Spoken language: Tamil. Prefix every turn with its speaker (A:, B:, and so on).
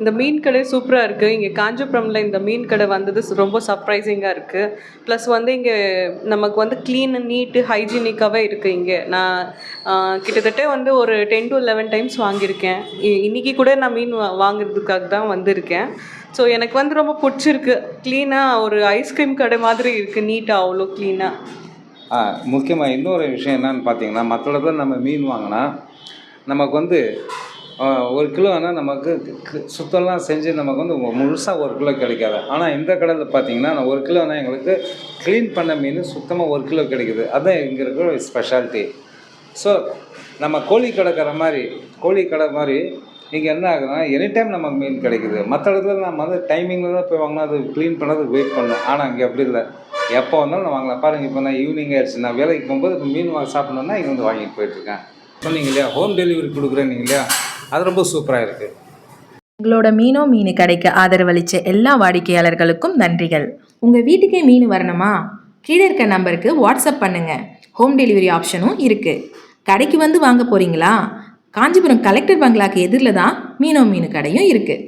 A: இந்த மீன் கடை சூப்பராக இருக்குது. இங்கே காஞ்சிபுரமில் இந்த மீன் கடை வந்தது ரொம்ப சர்ப்ரைசிங்காக இருக்குது. ப்ளஸ் வந்து இங்கே நமக்கு வந்து க்ளீன் நீட்டு ஹைஜீனிக்காகவே இருக்குது. இங்கே நான் கிட்டத்தட்ட வந்து ஒரு 10 to 11 டைம்ஸ் வாங்கியிருக்கேன். இன்றைக்கி கூட நான் மீன் வாங்குறதுக்காக தான் வந்திருக்கேன். ஸோ எனக்கு வந்து ரொம்ப பிடிச்சிருக்கு. க்ளீனாக ஒரு ஐஸ்கிரீம் கடை மாதிரி இருக்குது, நீட்டாக அவ்வளோ க்ளீனாக.
B: முக்கியமாக இன்னொரு விஷயம் என்னன்னு பார்த்தீங்கன்னா, மற்ற இடத்துல நம்ம மீன் வாங்கினா நமக்கு வந்து 1 கிலோ ஆனால் நமக்கு சுத்தம்லாம் செஞ்சு நமக்கு வந்து முழுசாக 1 கிலோ கிடைக்காது. ஆனால் இந்த கடையில் பார்த்தீங்கன்னா 1 கிலோனா எங்களுக்கு க்ளீன் பண்ண மீன் சுத்தமாக 1 கிலோ கிடைக்குது. அதுதான் இங்கே இருக்கிற ஒரு ஸ்பெஷாலிட்டி. ஸோ நம்ம கோழி கடை மாதிரி இங்கே என்ன ஆகுதுன்னா எனி டைம் நமக்கு மீன் கிடைக்குது. மற்ற இடத்துல நம்ம வந்து டைமிங்கில் தான் போய் வாங்கினா அது க்ளீன் பண்ணதுக்கு வெயிட் பண்ணணும். ஆனால் இங்கே அப்படி இல்லை, எப்போ வந்தாலும் நான் வாங்கலாம். பாருங்கள், இப்போ நான் ஈவினிங் ஆகிடுச்சு, நான் வேலைக்கு போகும்போது இப்போ மீன் சாப்பிட்ணுன்னா இங்கே வந்து வாங்கிட்டு போயிட்டுருக்கேன். சொன்னீங்க இல்லையா, ஹோம் டெலிவரி கொடுக்குறேன்னீங்க இல்லையா, அது ரொம்ப சூப்பராக இருக்குது.
C: உங்களோட மீன் கடைக்கு ஆதரவளித்த எல்லா வாடிக்கையாளர்களுக்கும் நன்றிகள். உங்கள் வீட்டுக்கே மீன் வரணுமா? கீழே இருக்க நம்பருக்கு வாட்ஸ்அப் பண்ணுங்கள். ஹோம் டெலிவரி ஆப்ஷனும் இருக்குது. கடைக்கு வந்து வாங்க போகிறீங்களா? காஞ்சிபுரம் கலெக்டர் பங்களாக்கு எதிரில் தான் மீன் கடையும் இருக்குது.